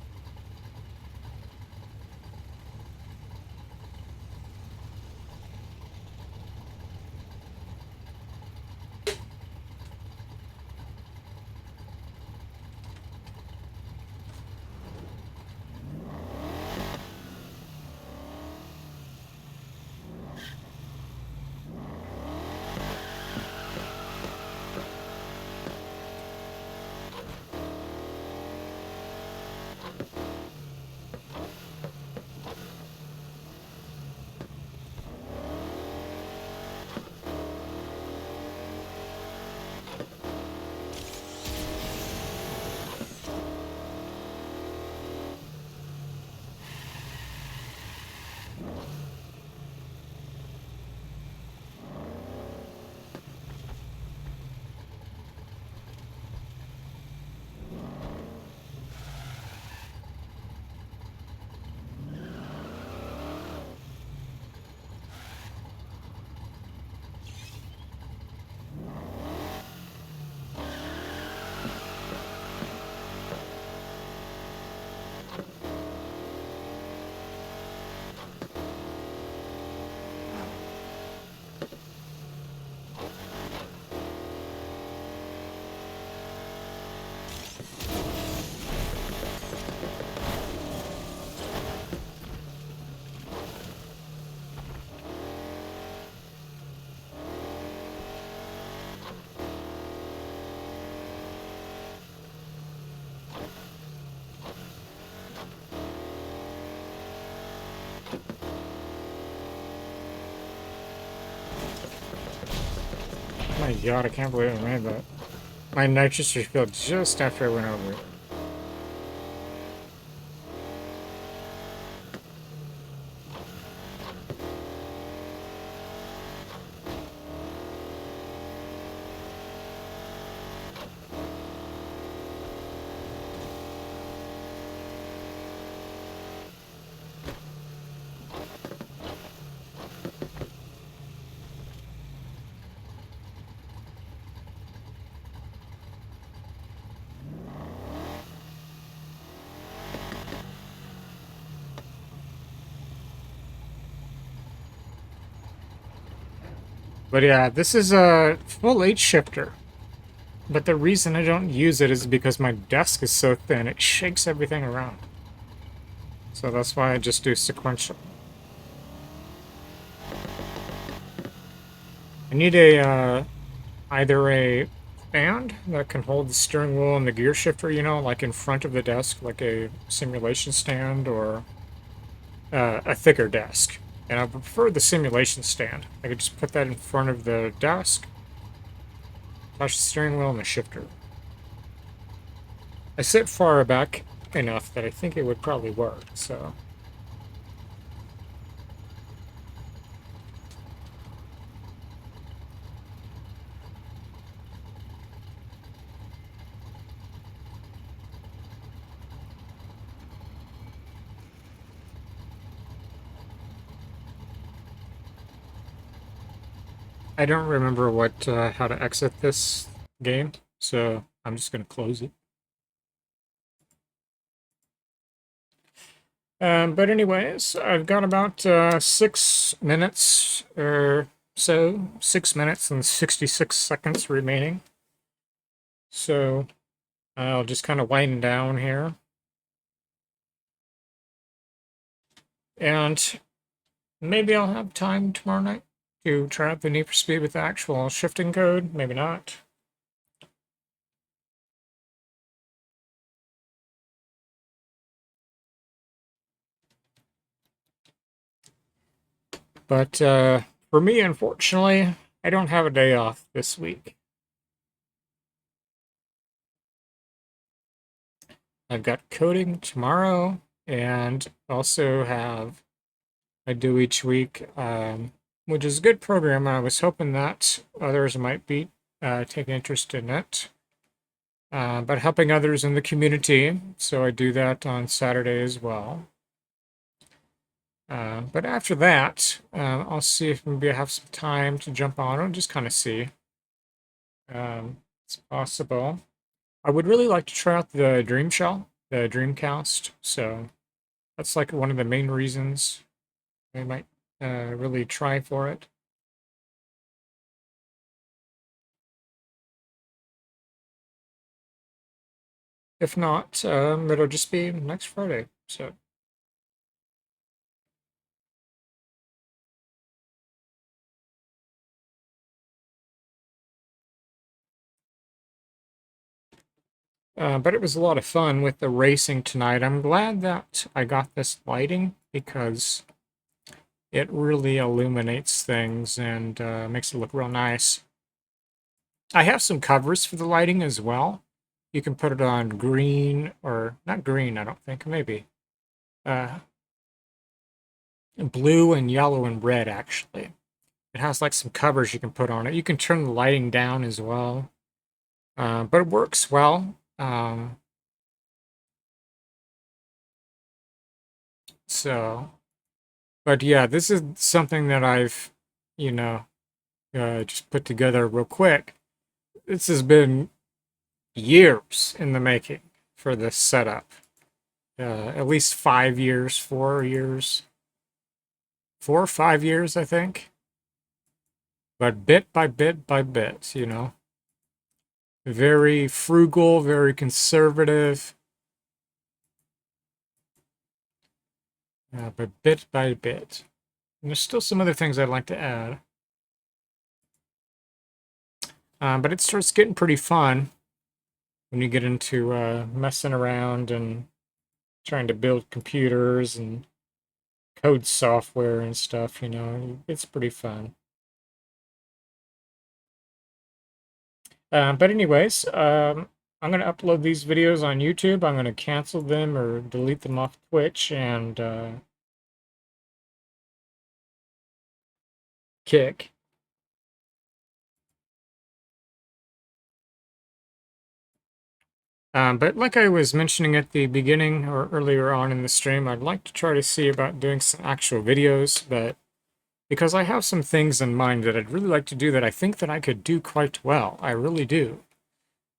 My god, I can't believe I made that. my nitrous refilled just after I went over it. But yeah, this is a full H shifter. But the reason I don't use it is because my desk is so thin, it shakes everything around. So that's why I just do sequential. I need a, either a stand that can hold the steering wheel and the gear shifter, you know, like in front of the desk, like a simulation stand, or a thicker desk. And I prefer the simulation stand. I could just put that in front of the desk, touch the steering wheel and the shifter. I sit far back enough that I think it would probably work, so... I don't remember what how to exit this game, so I'm just going to close it. But anyways, I've got about 6 minutes or so, 6 minutes and 66 seconds remaining. So I'll just kind of wind down here. And maybe I'll have time tomorrow night to try out the Need for Speed with the actual shifting code. Maybe not. But for me, unfortunately, I don't have a day off this week. I've got coding tomorrow, and also have, I do each week, which is a good program. I was hoping that others might be taking interest in it. But helping others in the community, so I do that on Saturday as well. But after that, I'll see if maybe I have some time to jump on and just kind of see. It's possible. I would really like to try out the Dream Shell, the Dreamcast, so that's like one of the main reasons I might really try for it. If not, it'll just be next Friday, so... But it was a lot of fun with the racing tonight. I'm glad that I got this lighting because it really illuminates things and makes it look real nice. I have some covers for the lighting as well. You can put it on green, or not green, I don't think, maybe. Blue and yellow and red, actually. It has like some covers you can put on it. You can turn the lighting down as well. But it works well. So, but yeah, this is something that I've, you know, just put together real quick. This has been years in the making for this setup. At least 5 years, 4 years, 4 or 5 years, I think. But bit by bit by bit, you know. Very frugal, very conservative. But bit by bit. And there's still some other things I'd like to add. But it starts getting pretty fun when you get into messing around and trying to build computers and code software and stuff, you know. It's pretty fun. But anyways, I'm going to upload these videos on YouTube. I'm going to cancel them or delete them off Twitch and Kick. But like I was mentioning at the beginning or earlier on in the stream, I'd like to try to see about doing some actual videos, but because I have some things in mind that I'd really like to do that I think that I could do quite well. I really do.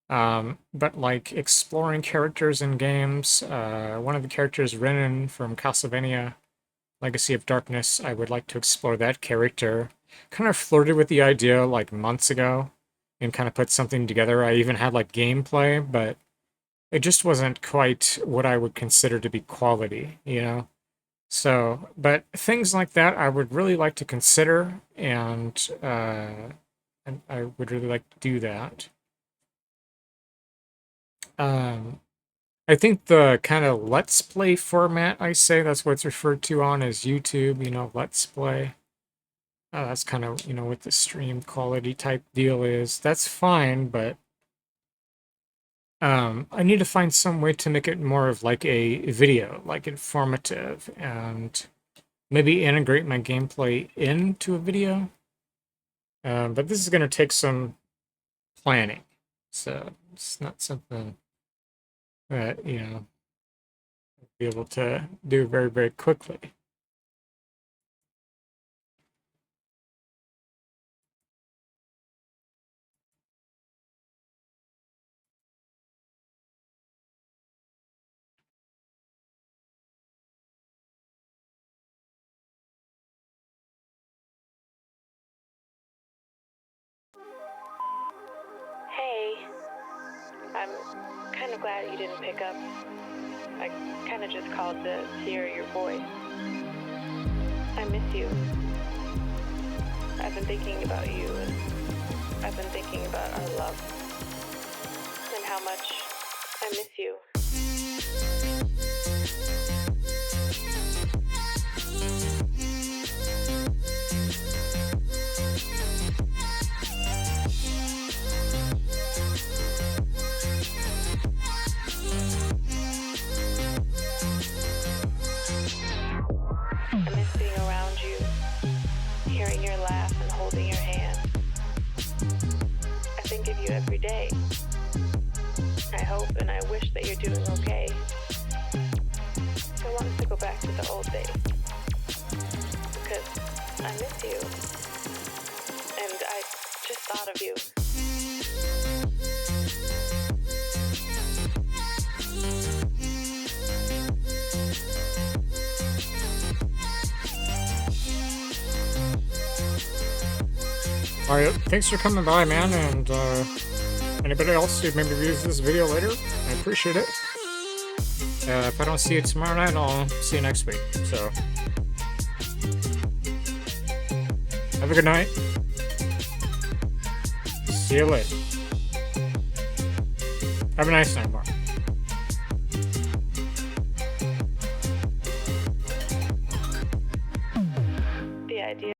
But like exploring characters in games, one of the characters, Renan from Castlevania Legacy of Darkness, I would like to explore that character. Kind of flirted with the idea like months ago and kind of put something together. I even had like gameplay, but it just wasn't quite what I would consider to be quality, you know? So, but things like that I would really like to consider, and I would really like to do that. I think the kind of Let's Play format, I say, that's what it's referred to on as YouTube, you know, Let's Play. That's kind of, you know, what the stream quality type deal is. That's fine, but I need to find some way to make it more of like a video, like informative, and maybe integrate my gameplay into a video. But this is going to take some planning, so it's not something that, you know, I'll be able to do very, very quickly. Hey, I'm kind of glad you didn't pick up. I kind of just called to hear your voice. I miss you. I've been thinking about you, and I've been thinking about our love, and how much I miss you. I miss being around you, hearing your laugh and holding your hand. I think of you every day. I hope and I wish that you're doing okay. I want us to go back to the old days, because I miss you, and I just thought of you. Alright, thanks for coming by, man, and anybody else who maybe views this video later, I appreciate it. If I don't see you tomorrow night, I'll see you next week, so have a good night. See you later. Have a nice night, Mark.